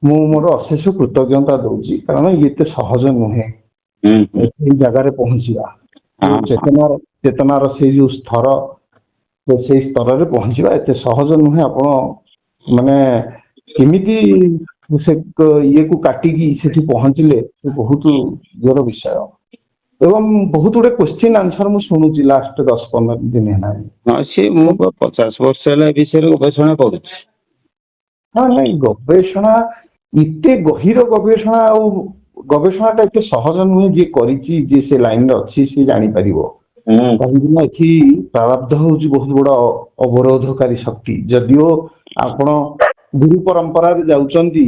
ମୁଁ ମୋର ଅଶେଷ କୃତଜ୍ଞତା ଦଉଛି, କାରଣ ଇଏ ଏତେ ସହଜ ନୁହେଁ ଏଇ ଜାଗାରେ ପହଞ୍ଚିବା। ଚେତନାର ସେଇ ଯୋଉ ସ୍ତର, ସେଇ ସ୍ତରରେ ପହଞ୍ଚିବା ଏତେ ସହଜ ନୁହେଁ। ଆପଣ ମାନେ କେମିତି ସେ ଇଏକୁ କାଟିକି ସେଠି ପହଞ୍ଚିଲେ, ସେ ବହୁତ ଇଏର ବିଷୟ। ଏବଂ ବହୁତ ଗୁଡେ କ୍ୱେଶ୍ଚିନ୍ ଆନ୍ସର ମୁଁ ଶୁଣୁଛି ଲାଷ୍ଟ 10-15 ଦିନ ହେଲାଣି। ହଁ, ସିଏ ମୁଁ 50 ବର୍ଷ ହେଲା ଏ ବିଷୟରେ ଗବେଷଣା କରୁଛି। ହଁ, ନାଇଁ ଗବେଷଣା ଏତେ ଗଭୀର ଗବେଷଣା, ଆଉ ଗବେଷଣାଟା ଏତେ ସହଜ ନୁହେଁ। ଯିଏ କରିଛି, ଯିଏ ସେ ଲାଇନରେ ଅଛି, ସିଏ ଜାଣିପାରିବ। କାହିଁକି ନା ଏଠି ପ୍ରାରବ୍ଧ ହଉଛି ବହୁତ ବଡ ଅବରୋଧକାରୀ ଶକ୍ତି। ଯଦିଓ ଆପଣ ଗୁରୁ ପରମ୍ପରାରେ ଯାଉଛନ୍ତି,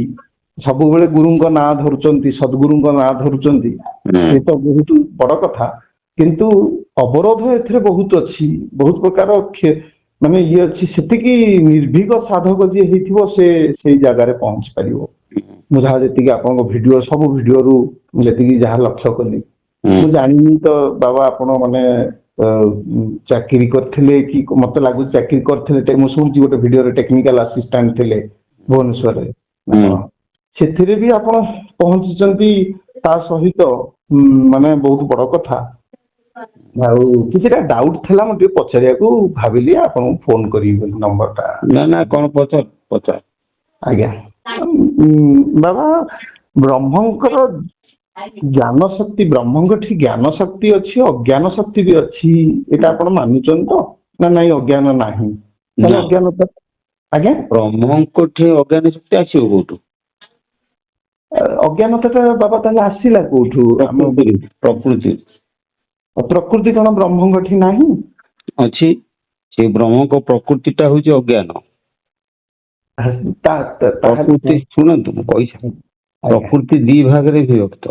ସବୁବେଳେ ଗୁରୁଙ୍କ ନାଁ ଧରୁଛନ୍ତି, ସଦ୍ଗୁରୁଙ୍କ ନାଁ ଧରୁଛନ୍ତି, ସେ ତ ବହୁତ ବଡ କଥା। କିନ୍ତୁ ଅବରୋଧ ଏଥିରେ ବହୁତ ଅଛି, ବହୁତ ପ୍ରକାର ମାନେ ଇଏ ଅଛି। ସେତିକି ନିର୍ଭୀକ ସାଧକ ଯିଏ ହେଇଥିବ, ସେ ସେଇ ଜାଗାରେ ପହଞ୍ଚି ପାରିବ। ମୁଁ ଯାହା ଯେତିକି ଆପଣଙ୍କ ଭିଡିଓ, ସବୁ ଭିଡିଓରୁ ମୁଁ ଯେତିକି ଯାହା ଲକ୍ଷ୍ୟ କଲି, ମୁଁ ଜାଣିନି ତ ବାବା ଆପଣ ମାନେ ଚାକିରି କରିଥିଲେ କି, ମତେ ଲାଗୁଛି ଚାକିରି କରିଥିଲେ। ମୁଁ ଶୁଣୁଛି ଗୋଟେ ଭିଡିଓରେ ଟେକ୍ନିକାଲ ଆସିଷ୍ଟାଣ୍ଟ ଥିଲେ ଭୁବନେଶ୍ୱରରେ। ସେଥିରେ ବି ଆପଣ ପହଞ୍ଚିଛନ୍ତି, ତା ସହିତ ମାନେ ବହୁତ ବଡ କଥା। ଆଉ କିଛିଟା ଡାଉଟ ଥିଲା, ମୁଁ ଟିକେ ପଚାରିବାକୁ ଭାବିଲି ଆପଣଙ୍କୁ ଫୋନ କରିବି ବୋଲି ନମ୍ବରଟା। ନା, କଣ ପଚାର। ଆଜ୍ଞା, ବାବା ବ୍ରହ୍ମଙ୍କର ଜ୍ଞାନ ଶକ୍ତି, ବ୍ରହ୍ମଙ୍କଠି ଜ୍ଞାନ ଶକ୍ତି ଅଛି, ଅଜ୍ଞାନ ଶକ୍ତି ବି ଅଛି। ଏଇଟା ଆପଣ ମାନୁଛନ୍ତି ତ, ନା ନାଇଁ ଅଜ୍ଞାନ ନାହିଁ? ତାହେଲେ ଅଜ୍ଞାନତା, ଆଜ୍ଞା ବ୍ରହ୍ମଙ୍କଠି ଅଜ୍ଞାନ ଶକ୍ତି ଆସିବ କୋଉଠୁ? ଅଜ୍ଞାନତା ଟା ବାବା ତାହେଲେ ଆସିଲା କୋଉଠୁ? ଆମ ପ୍ରକୃତି। ପ୍ରକୃତି କଣ ବ୍ରହ୍ମଙ୍କଠି ନାହିଁ? ଅଛି। ସେ ବ୍ରହ୍ମଙ୍କ ପ୍ରକୃତି ଟା ହଉଛି ଅଜ୍ଞାନ। ପ୍ରକୃତି, ଶୁଣନ୍ତୁ ମୁଁ କହିସାରେ। ପ୍ରକୃତି ଦି ଭାଗରେ ବିଭକ୍ତ।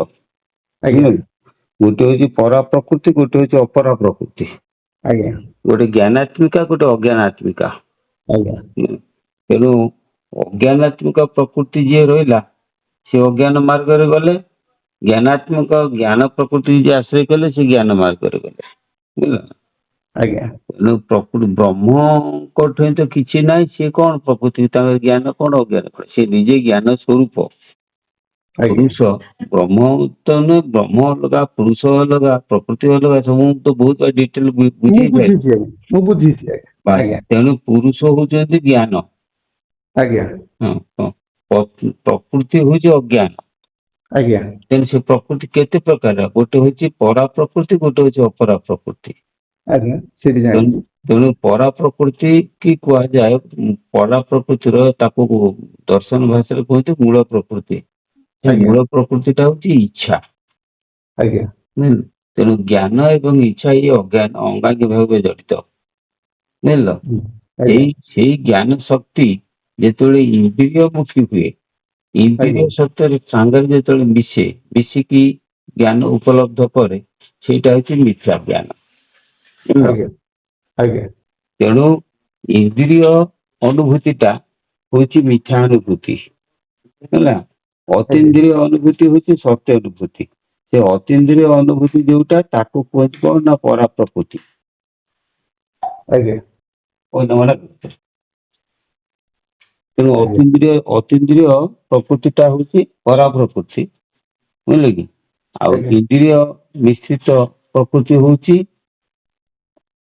ଗୋଟେ ହଉଛି ପରା ପ୍ରକୃତି, ଗୋଟେ ହଉଛି ଅପରା ପ୍ରକୃତି। ଗୋଟେ ଜ୍ଞାନାତ୍ମିକା, ଗୋଟେ ଅଜ୍ଞାନାତ୍ମିକା। ତେଣୁ ଅଜ୍ଞାନାତ୍ମିକ ପ୍ରକୃତି ଯିଏ ରହିଲା, ସେ ଅଜ୍ଞାନ ମାର୍ଗରେ ଗଲେ। ଜ୍ଞାନାତ୍ମକ ଜ୍ଞାନ ପ୍ରକୃତି ଯିଏ ଆଶ୍ରୟ କଲେ, ସେ ଜ୍ଞାନ ମାର୍ଗରେ ଗଲେ। ତେଣୁ ପ୍ରକୃତି ବ୍ରହ୍ମଙ୍କ ଠେଇଁ ତ କିଛି ନାହିଁ। ସିଏ କଣ ପ୍ରକୃତି? ତାଙ୍କର ଜ୍ଞାନ କଣ, ଅଜ୍ଞାନ କଣ? ସେ ନିଜେ ଜ୍ଞାନ ସ୍ୱରୂପ ପୁରୁଷ। ବ୍ରହ୍ମ ତ ନୁହେଁ, ବ୍ରହ୍ମ ଅଲଗା, ପୁରୁଷ ଅଲଗା, ପ୍ରକୃତି ଅଲଗା। ସବୁ ତ ବହୁତ ଡିଟେଲ ବୁଝେଇ। ତେଣୁ ପୁରୁଷ ହଉଛନ୍ତି ଜ୍ଞାନ। ପ୍ରକୃତି ହଉଛି ଅଜ୍ଞାନ। ତେଣୁ ସେ ପ୍ରକୃତି କେତେ ପ୍ରକାର? ଗୋଟେ ହଉଛି ପରା ପ୍ରକୃତି, ଗୋଟେ ହଉଛି ଅପରା ପ୍ରକୃତି। ତେଣୁ ପରା ପ୍ରକୃତି କି କୁହାଯାଏ, ପରା ପ୍ରକୃତିର ତାକୁ ଦର୍ଶନ ଭାଷାରେ କୁହନ୍ତି ମୂଳ ପ୍ରକୃତି। ସେ ମୂଳ ପ୍ରକୃତି ଟା ହଉଛି ଇଚ୍ଛା। ତେଣୁ ଜ୍ଞାନ ଏବଂ ଇଚ୍ଛା, ଇଏ ଅଜ୍ଞାନ ଅଙ୍ଗାଙ୍ଗୀ ଭାବେ ଜଡିତ। ବୁଝିଲ? ସେଇ ଜ୍ଞାନ ଶକ୍ତି ଯେତେବେଳେ ଇନ୍ଦ୍ରିୟ ମୁଖୀ ହୁଏ, ଇନ୍ଦ୍ରିୟ ସତ୍ୟରେ ସାଙ୍ଗରେ ଯେତେବେଳେ ମିଶିକି ଜ୍ଞାନ ଉପଲବ୍ଧ କରେ, ସେଇଟା ହଉଛି ମିଥ୍ୟା ଜ୍ଞାନ। ତେଣୁ ଇନ୍ଦ୍ରିୟ ଅନୁଭୂତି ଟା ହଉଛି ମିଥ୍ୟା ଅନୁଭୂତି। ହେଲା? ଅତୀନ୍ଦ୍ରିୟ ଅନୁଭୂତି ହଉଛି ସତ୍ୟ ଅନୁଭୂତି। ସେ ଅତୀନ୍ଦ୍ରିୟ ଅନୁଭୂତି ଯୋଉଟା, ତାକୁ କୁହନ୍ତି କଣ ନା ପରା ପ୍ରକୃତି। ତେଣୁ ଅତୀନ୍ଦ୍ରିୟ ପ୍ରକୃତି ଟା ହଉଛି ପରା ପ୍ରକୃତି। ବୁଝିଲେ କି? ଆଉ ଇନ୍ଦ୍ରିୟ ମିଶ୍ରିତ ପ୍ରକୃତି ହଉଛି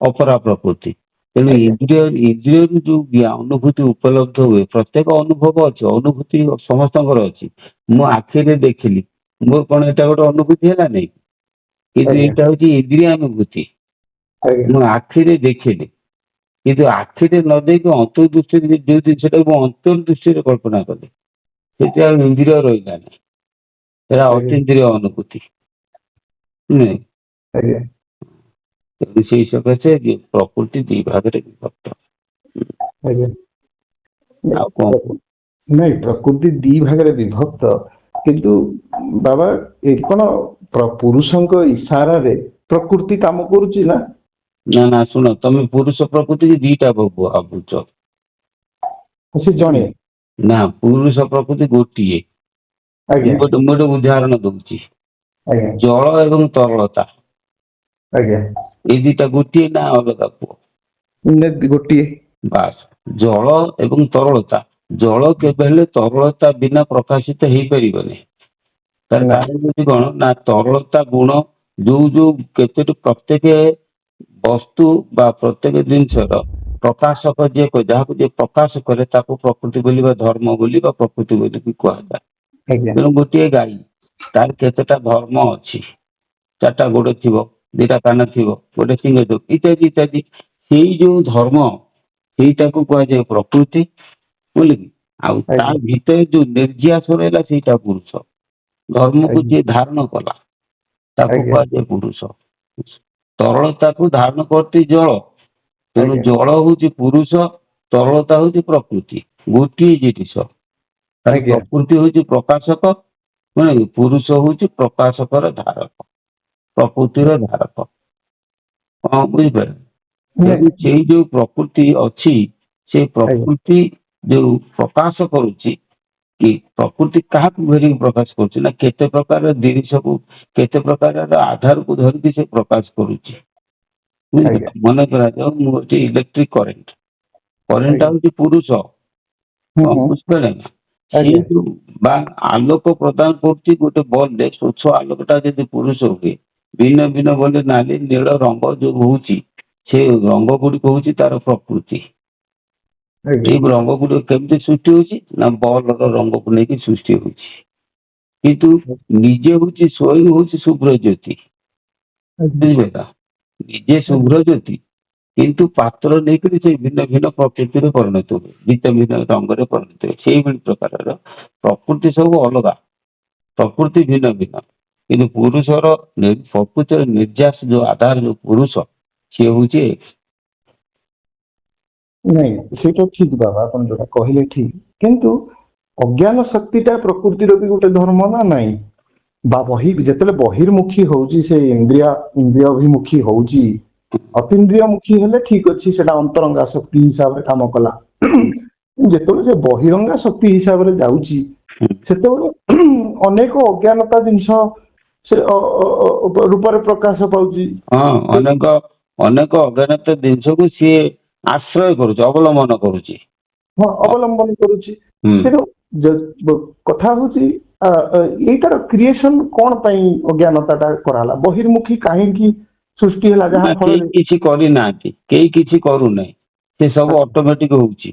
ଅପରା ପ୍ରକୃତି। ତେଣୁ ଇନ୍ଦ୍ରିୟରୁ ଯୋଉ ଅନୁଭୂତି ଉପଲବ୍ଧ ହୁଏ, ପ୍ରତ୍ୟେକ ଅନୁଭବ ଅଛି, ଅନୁଭୂତି ସମସ୍ତଙ୍କର ଅଛି। ମୁଁ ଆଖିରେ ଦେଖିଲି, ମୋର କଣ ଏଇଟା ଗୋଟେ ଅନୁଭୂତି ହେଲା ନାଇଁ? କିନ୍ତୁ ଏଇଟା ହଉଛି ଇନ୍ଦ୍ରିୟାନୁଭୂତି। ମୁଁ ଆଖିରେ ଦେଖିଲି, କିନ୍ତୁ ଆଖିରେ ନ ଦେଇକି ଅନ୍ତର୍ଦୃଷ୍ଟିରେ ଯୋଉ ଜିନିଷଟାକୁ ମୁଁ ଅନ୍ତର୍ଦୃଷ୍ଟିରେ କଳ୍ପନା କଲି, ସେଠି ଆଉ ଇନ୍ଦ୍ରିୟ ରହିଲାନି। ସେଟା ଅତୀନ୍ଦ୍ରିୟ ଅନୁଭୂତି। ସେଇ ସକାଶେ ପ୍ରକୃତି ଦି ଭାଗରେ ବିଭକ୍ତ। ଆଉ କଣ? ନାଇଁ, ପ୍ରକୃତି ଦି ଭାଗରେ ବିଭକ୍ତ, କିନ୍ତୁ ବାବା ଏଠି କଣ ପୁରୁଷଙ୍କ ଇଶାରାରେ ପ୍ରକୃତି କାମ କରୁଛି ନା? ନା, ଶୁଣ, ତମେ ପୁରୁଷ ପ୍ରକୃତି ଦିଟା ଭାବୁଛ। ସେ ଜଣେ ନା, ପୁରୁଷ ପ୍ରକୃତି ଗୋଟିଏ। ମୁଁ ଗୋଟେ ଉଦାହରଣ ଦଉଛି। ଜଳ ଏବଂ ତରଳତା, ଏଇ ଦିଟା ଗୋଟିଏ ନା ଅଲଗା କୁହ? ଗୋଟିଏ। ବାସ୍। ଜଳ ଏବଂ ତରଳତା ଜଳ କେବେ ହେଲେ ତରଳତା ବିନା ପ୍ରକାଶିତ ହେଇପାରିବନି। ତାର ନା। କାରଣ ହଉଛି କଣ ନା ତରଳତା ଗୁଣ ଯୋଉ କେତୋଟି ପ୍ରତ୍ୟେକ ବସ୍ତୁ ବା ପ୍ରତ୍ୟେକ ଜିନିଷର ପ୍ରକାଶକ ଯାହାକୁ ଯିଏ ପ୍ରକାଶ କରେ ତାକୁ ପ୍ରକୃତି ବୋଲି ବା ଧର୍ମ ବୋଲି ବା ପ୍ରକୃତି ବୋଲି ବି କୁହାଯାଏ। ଆଜ୍ଞା ତେଣୁ ଗୋଟିଏ ଗାଈ ତାର କେତେଟା ଧର୍ମ ଅଛି, 4ଟା ଗୋଡ଼ ଥିବ, 2ଟା କାନ ଥିବ, ଗୋଟେ ସିଂହ ଥିବ, ଇତ୍ୟାଦି ଇତ୍ୟାଦି। ସେଇ ଯୋଉ ଧର୍ମ ସେଇଟାକୁ କୁହାଯାଏ ପ୍ରକୃତି ବୁଝିଲେ। ଆଉ ତା ଆଜ୍ଞା ଭିତରେ ଯୋଉ ନିର୍ଯାସ ରହିଲା ସେଇଟା ପୁରୁଷ। ଧର୍ମକୁ ଆଜ୍ଞା ଯିଏ ଧାରଣ କଲା ତାକୁ ଆଜ୍ଞା କୁହାଯାଏ ପୁରୁଷ। ତରଳତାକୁ ଧାରଣ କରୁଛି ଜଳ, ତେଣୁ ଆଜ୍ଞା ଜଳ ହଉଛି ପୁରୁଷ, ତରଳତା ହଉଛି ପ୍ରକୃତି, ଗୋଟିଏ ଜିନିଷ। ତାହେଲେ ଆଜ୍ଞା ପ୍ରକୃତି ହଉଛି ପ୍ରକାଶକ, ପୁରୁଷ ହଉଛି ପ୍ରକାଶକର ଧାରକ, ପ୍ରକୃତିର ଧାରକ। ହଁ ବୁଝିପାରିଲେ। ତେଣୁ ନାଇଁ, ସେଇ ଯୋଉ ପ୍ରକୃତି ଅଛି ସେ ଆଜ୍ଞା ପ୍ରକୃତି ଯୋଉ ପ୍ରକାଶ କରୁଛି କି ପ୍ରକୃତି କାହାକୁ ଧରିକି ପ୍ରକାଶ କରୁଛି ନା କେତେ ପ୍ରକାର ଜିନିଷକୁ କେତେ ପ୍ରକାରର ଆଧାରକୁ ଧରିକି ସେ ପ୍ରକାଶ କରୁଛି। ଆଜ୍ଞା ବୁଝିପାରିଲେ। ମନେ କରାଯାଉ ମୁଁ ହଉଛି ଇଲେକ୍ଟ୍ରିକ କରେଣ୍ଟଟା ଆଜ୍ଞା ହଉଛି ପୁରୁଷ। ହୁଁ ହଁ ହୁଁ ବୁଝିପାରିଲେ ନା। ସେଇ ଆଜ୍ଞା ଯୋଉ ବା ଆଲୋକ ପ୍ରଦାନ କରୁଛି ଗୋଟେ ବଲରେ, ସ୍ୱଚ୍ଛ ଆଲୋକଟା ଯଦି ପୁରୁଷ ହୁଏ, ଭିନ୍ନ ଭିନ୍ନ ବଲରେ ନାଲି ନୀଳ ରଙ୍ଗ ଯୋଉ ହଉଛି ସେ ରଙ୍ଗ ଗୁଡିକ ହଉଛି ତାର ପ୍ରକୃତି। ଆଜ୍ଞା ଏଇ ରଙ୍ଗ ଗୁଡିକ କେମିତି ସୃଷ୍ଟି ହଉଛି ନା ବଲର ରଙ୍ଗକୁ ନେଇକି ସୃଷ୍ଟି ହଉଛି। କିନ୍ତୁ ନିଜେ ହଉଛି ସ୍ୱୟଂ ହଉଛି ଶୁଭ୍ର ଜ୍ୟୋତି। ଆଜ୍ଞା ବୁଝିପାରିଲ। ନିଜେ ଶୁଭ୍ର ଜ୍ୟୋତି କିନ୍ତୁ ପାତ୍ର ନେଇକରି ସେ ଭିନ୍ନ ଭିନ୍ନ ପ୍ରକୃତିରେ ପରିଣତ ହୁଏ, ଭିନ୍ନ ଭିନ୍ନ ରଙ୍ଗରେ ପରିଣତ ହୁଏ। ସେଇଭଳି ପ୍ରକାରର ପ୍ରକୃତି ସବୁ ଅଲଗା, ପ୍ରକୃତି ଭିନ୍ନ ଭିନ୍ନ, କିନ୍ତୁ ପୁରୁଷର ପ୍ରକୃତିର ନିର୍ଯାସ ଯୋଉ ଆଧାର ଯୋଉ ପୁରୁଷ ସିଏ ହଉଛି ନାଇଁ ସେଇଟା ଠିକ ବାବା, ଆପଣ ଯୋଉଟା କହିଲେ ଠିକ, କିନ୍ତୁ ଅଜ୍ଞାନ ଶକ୍ତିଟା ପ୍ରକୃତିର ବି ଗୋଟେ ଧର୍ମ ନା ନାଇଁ? ବା ଯେତେବେଳେ ବହିର୍ମୁଖୀ ହଉଛି ସେ ଇନ୍ଦ୍ରିୟ ଅଭିମୁଖୀ ହଉଛି, ଅତୀନ୍ଦ୍ରିୟମୁଖୀ ହେଲେ ଠିକ ଅଛି, ସେଟା ଅନ୍ତରଙ୍ଗା ଶକ୍ତି ହିସାବରେ କାମ କଲା। ଯେତେବେଳେ ସେ ବହିରଙ୍ଗା ଶକ୍ତି ହିସାବରେ ଯାଉଛି ସେତେବେଳେ ଅନେକ ଅଜ୍ଞାନତା ଜିନିଷ ସେ ରୂପରେ ପ୍ରକାଶ ପାଉଛି। ହଁ ଅନେକ ଅନେକ ଅଜ୍ଞାନତା ଜିନିଷକୁ ସିଏ ଆଶ୍ରୟ କରୁଛି, ଅବଲମ୍ବନ କରୁଛି। ହଁ ଅବଲମ୍ବନ କରୁଛି। ହୁଁ କିନ୍ତୁ କଥା ହଉଛି ଏଇଟାର କ୍ରିଏସନ କଣ ପାଇଁ ଅଜ୍ଞାନତା ଟା କରାହେଲା, ବହିର୍ମୁଖୀ କାହିଁକି ସୃଷ୍ଟି ହେଲା, ଯାହା ନା କେହି ଫଳରେ କିଛି କରିନାହାନ୍ତି, କେହି କିଛି କରୁନାହିଁ, ସେ ସବୁ ଆଜ୍ଞା, ଅଟୋମେଟିକ ହଉଛି।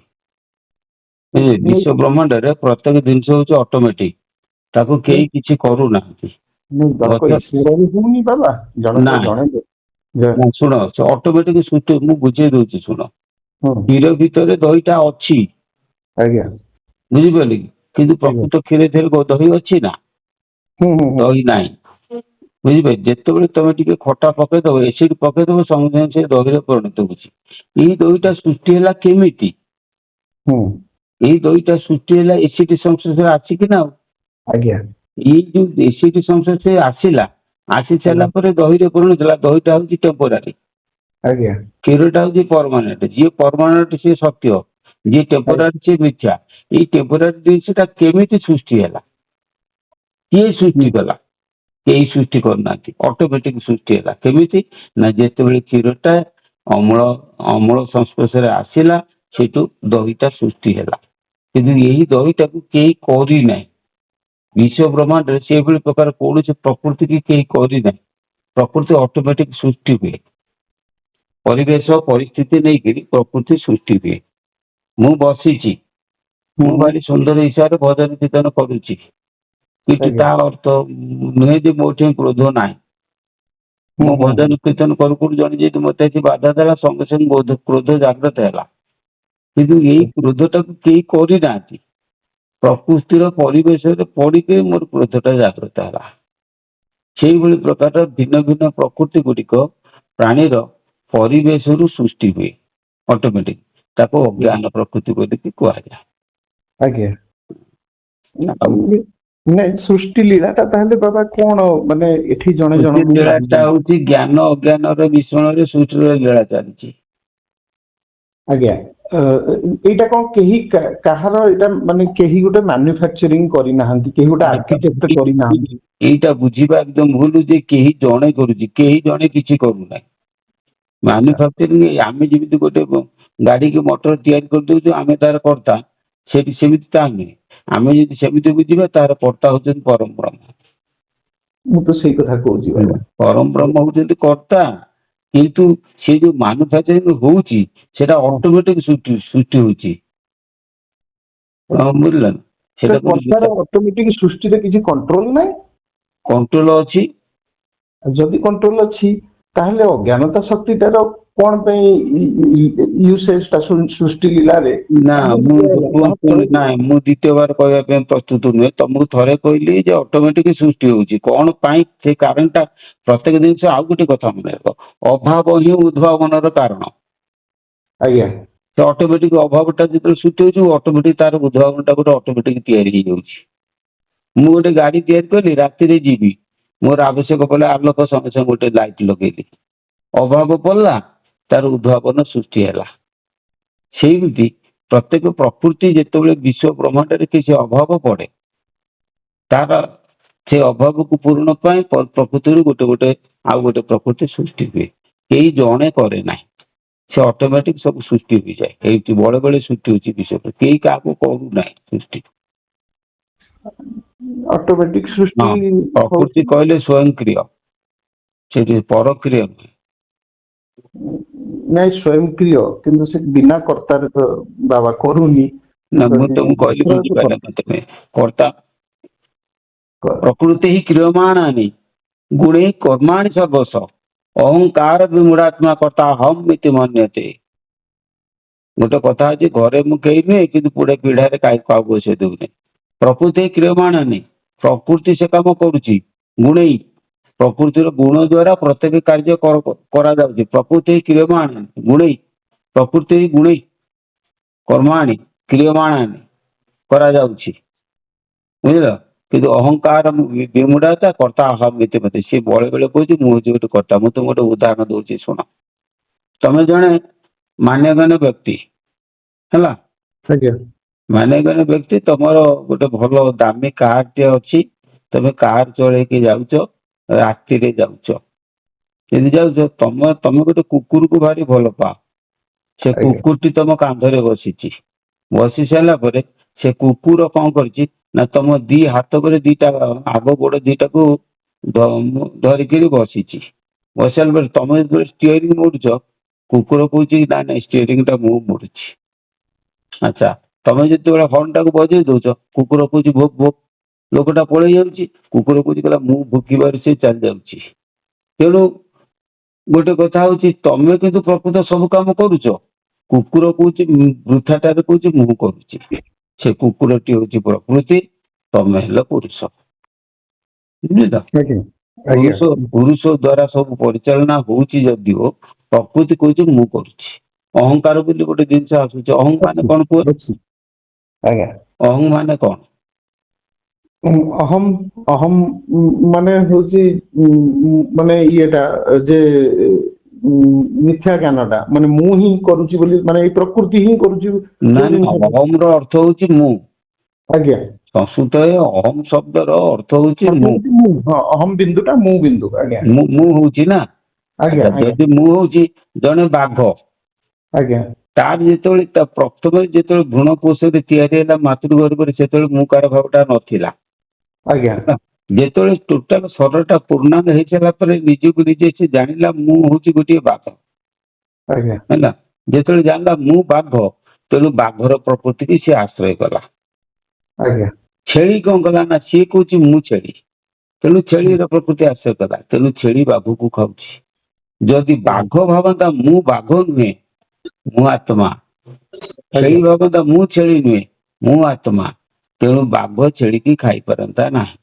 ବୁଝିଲେ? ନାଇଁ ବିଶ୍ୱ ବ୍ରହ୍ମାଣ୍ଡରେ ପ୍ରତ୍ୟେକ ଜିନିଷ ହଉଛି ଅଟୋମେଟିକ, ତାକୁ କେହି କିଛି କରୁନାହାନ୍ତି। ଦରକାର ଗଛ ଈଶ୍ୱର ବି ହଉନି ବାବା, ଜଣକ ନାଇଁ ଜଣେ ନା, ଶୁଣ ସେ ଅଟୋମେଟିକ ସୃଷ୍ଟି, ମୁଁ ବୁଝେଇ ଦଉଛି ଶୁଣ। ହୁଁ କ୍ଷୀର ଭିତରେ ଦହିଟା ଅଛି, ଆଜ୍ଞା ବୁଝିପାରିଲେ କି? କିନ୍ତୁ ଆଜ୍ଞା ପ୍ରକୃତ କ୍ଷୀର ଦହି ଅଛି ନା? ହୁଁ ହୁଁ ହୁଁ ଦହି ନାହିଁ। ବୁଝିପାରିଲେ। ଯେତେବେଳେ ତମେ ଟିକେ ଖଟା ପକେଇଦବ, ଏସିଡ ପକେଇଦବ, ସଙ୍ଗେ ସଙ୍ଗେ ସେ ଦହିରେ ପରିଣତ ହଉଛି। ଏଇ ଦହିଟା ସୃଷ୍ଟି ହେଲା କେମିତି? ହୁଁ ଏଇ ଦହିଟା ସୃଷ୍ଟି ହେଲା ଏସିଡ ସଂଶ୍ଲେଷରେ ଆସିକି ନା ଆଉ। ଆଜ୍ଞା ଏଇ ଯୋଉ ଏସିଡ ସଂଶ୍ଲେଷ ଆସିଲା, ଆସି ସାରିଲା ଆଜ୍ଞା ପରେ ଦହିରେ ପରିଣତ ହେଲା, ଦହିଟା ହଉଛି ଟେମ୍ପୋରାରୀ, ଆଜ୍ଞା କ୍ଷୀରଟା ହଉଛି ପରମାନେଣ୍ଟ। ଯିଏ ପରମାନେଣ୍ଟ ସିଏ ସତ୍ୟ, ଯିଏ ଆଜ୍ଞା ଟେମ୍ପୋରାରୀ ସିଏ ମିଥ୍ୟା। ଏଇ ଟେମ୍ପୋରାରୀ ଜିନିଷଟା କେମିତି ସୃଷ୍ଟି ହେଲା? କିଏ ହୁଁ ସୃଷ୍ଟି କଲା? କେହି ସୃଷ୍ଟି କରିନାହାନ୍ତି, ଅଟୋମେଟିକ ସୃଷ୍ଟି ହେଲା। କେମିତି ନା ଯେତେବେଳେ କ୍ଷୀରଟା ଅମ୍ଳ ଅମ୍ଳ ସଂସ୍ପର୍ଶରେ ଆସିଲା, ସେଇଠୁ ଦହିଟା ସୃଷ୍ଟି ହେଲା। କିନ୍ତୁ ଏହି ଦହିଟାକୁ କେହି କରିନାହିଁ। ବିଶ୍ୱ ବ୍ରହ୍ମାଣ୍ଡରେ ସେଇଭଳି ପ୍ରକାର କୌଣସି ପ୍ରକୃତି କି କେହି କରିନାହିଁ। ପ୍ରକୃତି ଅଟୋମେଟିକ ସୃଷ୍ଟି ହୁଏ, ପରିବେଶ ପରିସ୍ଥିତି ନେଇକରି ପ୍ରକୃତି ସୃଷ୍ଟି ହୁଏ। ମୁଁ ବସିଛି, ହୁଁ ମୁଁ ହୁଁ ଭାରି ସୁନ୍ଦର ହିସାବରେ ଭଜନ କୀର୍ତ୍ତନ କରୁଛି, କିନ୍ତୁ ଆଜ୍ଞା ତା ଅର୍ଥ ନୁହେଁ ଯେ ମୋ ଠେଇଁ କ୍ରୋଧ ନାହିଁ। ହୁଁ ମୁଁ ହୁଁ ଭଜନ କୀର୍ତ୍ତନ କରୁ କରୁ ଜଣେ ଯଦି ମତେ ଆସି ବାଧା ଦେଲା, ସଙ୍ଗେ ସଙ୍ଗେ କ୍ରୋଧ ଜାଗ୍ରତ ହେଲା। କିନ୍ତୁ ଏଇ କ୍ରୋଧଟାକୁ କେହି କରିନାହାନ୍ତି, ପ୍ରକୃତିର ପରିବେଶରେ ପଡିକି ମୋର କ୍ରୋଧଟା ଜାଗ୍ରତ ହେଲା। ସେଇଭଳି ପ୍ରକାରର ଭିନ୍ନ ଭିନ୍ନ ପ୍ରକୃତି ଗୁଡିକ ପ୍ରାଣୀର ପରିବେଶରୁ ସୃଷ୍ଟି ହୁଏ ଅଟୋମେଟିକ। ତାକୁ ହୁଁ ଅଜ୍ଞାନ ପ୍ରକୃତି ବୋଲିକି କୁହାଯାଏ। ଆଜ୍ଞା ଆଉ ନାଇଁ ସୃଷ୍ଟି ଲୀଳାଟା ତାହେଲେ ବାବା କଣ, ମାନେ ଏଠି ଜଣେ ସୃଷ୍ଟି ଜଣଙ୍କୁ ଲୀଳାଟା ହଉଛି ଜ୍ଞାନ ଅଜ୍ଞାନର ମିଶ୍ରଣରେ ସୃଷ୍ଟିର ଲୀଳା ଚାଲିଛି। ଆଜ୍ଞା ଏଇଟା କଣ କେହି କାହାର ଏଇଟା ମାନେ କେହି ଗୋଟେ ମାନୁଫାକ୍ଚରିଂ କରିନାହାନ୍ତି, କେହି ଗୋଟେ ଆର୍କିଟେକ୍ଟ କରିନାହାନ୍ତି। ଏଇଟା ବୁଝିବା ଏକଦମ ଭୁଲ ଯେ କେହି ଜଣେ କରୁଛି, କେହି ଜଣେ କିଛି କରୁନାହିଁ। ଆଚ୍ଛା ମାନୁଫାକ୍ଚରିଂ ଆମେ ଯେମିତି ଗୋଟେ ଗାଡି କି ମଟର ତିଆରି କରିଦଉଛୁ, ଆମେ ତାର କର୍ତ୍ତା। ସେମିତି ତା ନୁହେଁ। ଆମେ ଯଦି ସେମିତି ବୁଝିବା ତାର କର୍ତ୍ତା ହଉଛନ୍ତି ପରମ ବ୍ରହ୍ମ। ମୁଁ ତ ସେଇ କଥା କହୁଛି ବାବା। ପରମ ବ୍ରହ୍ମ ହଉଛନ୍ତି କର୍ତ୍ତା, କିନ୍ତୁ ସେ ଯୋଉ ମାନୁଫାକ୍ଚରିଂ ହଉଛି ସେଟା ଅଟୋମେଟିକ ସୃଷ୍ଟି ହଉଛି। ବୁଝିଲ ନା? ସେଟା କର୍ତ୍ତାର ଅଟୋମେଟିକ ସୃଷ୍ଟିରେ କିଛି କଣ୍ଟ୍ରୋଲ ନାହିଁ। କଣ୍ଟ୍ରୋଲ ଅଛି। ଯଦି କଣ୍ଟ୍ରୋଲ ଅଛି ତାହେଲେ ଅଜ୍ଞାନତା ଶକ୍ତିଟାର କଣ ପାଇଁ ୟୁସେଜ ଟା ସୃଷ୍ଟି ଲୀଳାରେ ନା ମୁଁ ନାଇଁ, ମୁଁ ଦ୍ୱିତୀୟବାର କହିବା ପାଇଁ ପ୍ରସ୍ତୁତ ନୁହେଁ। ତମକୁ ଥରେ କହିଲି ଯେ ଅଟୋମେଟିକ ସୃଷ୍ଟି ହଉଛି, କଣ ପାଇଁ ସେ କାରଣଟା ପ୍ରତ୍ୟେକ ଜିନିଷ। ଆଉ ଗୋଟେ କଥା ମନେ ରଖ, ଅଭାବ ହିଁ ଉଦ୍ଭାବନର କାରଣ। ଆଜ୍ଞା। ସେ ଅଟୋମେଟିକ ଅଭାବଟା ଯେତେବେଳେ ସୃଷ୍ଟି ହଉଛି, ଅଟୋମେଟିକ ତାର ଉଦ୍ଭାବନଟା ଗୋଟେ ଅଟୋମେଟିକ ତିଆରି ହେଇଯାଉଛି। ମୁଁ ଗୋଟେ ଗାଡି ତିଆରି କଲି, ରାତିରେ ଯିବି, ମୋର ଆବଶ୍ୟକ ପଡ଼ିଲେ ଆଲୋକ ସଙ୍ଗେ ସଙ୍ଗେ ଗୋଟେ ଲାଇଟ୍ ଲଗେଇଲି, ଅଭାବ ପଡ଼ିଲା, ତାର ଉଦ୍ଭାବନ ସୃଷ୍ଟି ହେଲା। ସେମିତି ପ୍ରତ୍ୟେକ ପ୍ରକୃତି ଯେତେବେଳେ ବିଶ୍ୱ ବ୍ରହ୍ମାଣ୍ଡରେ କିଛି ଅଭାବ ପଡେ, ତାର ସେ ଅଭାବକୁ ପୂରଣ ପାଇଁ ପ୍ରକୃତିରୁ ଗୋଟେ ଆଉ ଗୋଟେ ପ୍ରକୃତି ସୃଷ୍ଟି ହୁଏ। କେହି ଜଣେ କରେ ନାହିଁ, ସେ ଅଟୋମେଟିକ ସବୁ ସୃଷ୍ଟି ହୋଇଯାଏ। ଏଇଠି ବେଳେ ବେଳେ ସୃଷ୍ଟି ହଉଛି ବିଶ୍ୱ, କେହି କାହାକୁ କରୁନାହିଁ ସୃଷ୍ଟି। ଅଟୋମେଟିକ ସୃଷ୍ଟି ପ୍ରକୃତି କହିଲେ ସ୍ୱୟଂକ୍ରିୟ, ସେଠି ପରକ୍ରିୟ ନୁହେଁ। ନାଇଁ ସ୍ୱୟଂକ୍ରିୟ, କିନ୍ତୁ ସେ ବିନା କର୍ତ୍ତାରେ ତ ବାବା କରୁନି। ନା ମୁଁ ତମକୁ କହିଲି ବୁଝିପାରିଲ ତମେ। କର୍ତ୍ତା ପ୍ରକୃତି ହିଁ କ୍ରିୟମାଣାନି ଗୁଣେ କର୍ମାଣି ସର୍ବସ୍ୱ ଅହଙ୍କାର ବିମୂଢାତ୍ମା କର୍ତ୍ତା ହମ୍ ଇତି ମନ୍ୟତେ। ଗୋଟେ କଥା ଅଛି, ଘରେ ମୁଁ କେହି ନୁହେଁ କିନ୍ତୁ ପୁରା ପିଢାରେ କାହାକୁ ବସେଇ ଦେଉନି। ପ୍ରକୃତି କ୍ରିୟମାଣାନି, ପ୍ରକୃତି ସେ କାମ କରୁଛି। ଗୁଣେଇ, ପ୍ରକୃତିର ଗୁଣ ଦ୍ଵାରା ପ୍ରତ୍ୟେକ କାର୍ଯ୍ୟ କରାଯାଉଛି। ପ୍ରକୃତି କ୍ରିୟମାଣାନି ଗୁଣେଇ, ପ୍ରକୃତି ଗୁଣେଇ କର୍ମାଣି କ୍ରିୟମାଣାନି କରାଯାଉଛି, ବୁଝିଲ। କିନ୍ତୁ ଅହଙ୍କାର ବିମୂଢତା କର୍ତ୍ତା ଅହମ୍ ଇତି ମତେ, ସିଏ ବେଳେ ବେଳେ କହୁଛି ମୁଁ ହଉଛି ଗୋଟେ କର୍ତ୍ତା। ମୁଁ ତୁମକୁ ଗୋଟେ ଉଦାହରଣ ଦଉଛି ଶୁଣ। ତମେ ଜଣେ ମାନ୍ୟଗଣ୍ୟ ବ୍ୟକ୍ତି ହେଲା, ମାନ୍ୟଗଣ୍ୟ ବ୍ୟକ୍ତି, ତମର ଗୋଟେ ଭଲ ଦାମୀ କାର ଟେ ଅଛି, ତମେ କାର ଚଳେଇକି ଯାଉଛ, ରାତିରେ ଯାଉଛ। ଯଦି ଯାଉଛ, ତମେ ଗୋଟେ କୁକୁରକୁ ଭାରି ଭଲ ପାଅ। ସେ କୁକୁରଟି ତମ କାନ୍ଧରେ ବସିଛି। ବସି ସାରିଲା ପରେ ସେ କୁକୁର କଣ କରିଛି ନା, ତମ ଦି ହାତ করে ଦିଟା ଆଗ ଗୋଡ ଦିଟାକୁ ଧରିକିରି ବସିଛି। ବସି ସାରିଲା ପରେ ତମେ ଯେତେବେଳେ ଷ୍ଟିୟରିଂ ମୋଡୁଛ, କୁକୁର କହୁଛି ନାଇଁ ନାଇଁ ଷ୍ଟିୟରିଂ ଟା ମୁଁ ମୋଡୁଛି। ଆଚ୍ଛା, ତମେ ଯେତେବେଳେ ହର୍ନ ଟାକୁ ବଜେଇ ଦଉଛ, କୁକୁର କହୁଛି ଭୋକ୍ ଭୋକ୍, ଲୋକଟା ପଳେଇ ଯାଉଛି। କୁକୁର କହୁଛି କହିଲା ମୁଁ ଭୋକିବାରୁ ସେ ଚାଲି ଯାଉଛି। ତେଣୁ ଗୋଟେ କଥା ହଉଛି, ତମେ କିନ୍ତୁ ପ୍ରକୃତ ସବୁ କାମ କରୁଛ, କୁକୁର କହୁଛି ବୃଥାଟାରେ କହୁଛି ମୁଁ କରୁଛି। ସେ କୁକୁରଟି ହଉଛି ପ୍ରକୃତି, ତମେ ହେଲ ପୁରୁଷ। ବୁଝିଲ? ପୁରୁଷ ଦ୍ଵାରା ସବୁ ପରିଚାଳନା ହଉଛି, ଯଦିଓ ପ୍ରକୃତି କହୁଛି ମୁଁ କରୁଛି। ଅହଙ୍କାର ବୋଲି ଗୋଟେ ଜିନିଷ ଆସୁଛି। ଅହଂ ମାନେ କଣ କୁହ? ଅହଂ ମାନେ କଣ? ଅହମ୍ ଅହମ୍ ମାନେ ହଉଛି ମାନେ ଇଏଟା ଯେ ମିଥ୍ୟା ଜ୍ଞାନଟା, ମାନେ ମୁଁ ହିଁ କରୁଛି ବୋଲି, ମାନେ ଏଇ ପ୍ରକୃତି ହିଁ କରୁଛି। ଅହମ୍ ର ଅର୍ଥ ହଉଛି ମୁଁ। ଆଜ୍ଞା। ସଂସ୍କୃତରେ ଅହମ୍ ଶବ୍ଦର ଅର୍ଥ ହଉଛି ମୁଁ। ଅହମ୍ ବିନ୍ଦୁଟା ମୁଁ ବିନ୍ଦୁ। ଆଜ୍ଞା। ମୁଁ ହଉଛି ନା। ଆଜ୍ଞା। ଯଦି ମୁଁ ହଉଛି ଜଣେ ବାଘ, ଆଜ୍ଞା, ତାର ଯେତେବେଳେ ପ୍ରଥମେ ଯେତେବେଳେ ଭ୍ରୂଣକୋଷରେ ତିଆରି ହେଲା ମାତୃଗର୍ଭରେ, ସେତେବେଳେ ମୁଁ କାର ଭାବଟା ନଥିଲା। ଆଜ୍ଞା। ଯେତେବେଳେ ଟୋଟାଲ ଶରୀରଟା ପୂର୍ଣ୍ଣାଙ୍ଗ ହେଇସାରିଲା ପରେ ନିଜକୁ ନିଜେ ସେ ଜାଣିଲା ମୁଁ ହଉଛି ଗୋଟିଏ ବାଘ। ଆଜ୍ଞା। ହେଲା, ଯେତେବେଳେ ଜାଣିଲା ମୁଁ ବାଘ, ତେଣୁ ବାଘର ପ୍ରକୃତି କି ସିଏ ଆଶ୍ରୟ କଲା। ଆଜ୍ଞା। ଛେଳି କଣ କଲା ନା, ସିଏ କହୁଛି ମୁଁ ଛେଳି, ତେଣୁ ଛେଳିର ପ୍ରକୃତି ଆଶ୍ରୟ କଲା। ତେଣୁ ଛେଳି ବାଘକୁ ଖାଉଛି। ଯଦି ବାଘ ଭାବନ୍ତା ମୁଁ ବାଘ ନୁହେଁ, ମୁଁ ଆତ୍ମା, ଛେଳି ଭାବନ୍ତା ମୁଁ ଛେଳି ନୁହେଁ, ମୁଁ ଆତ୍ମା, ତେଣୁ ବାଘ ଛେଳିକି ଖାଇପାରନ୍ତା ନାହିଁ।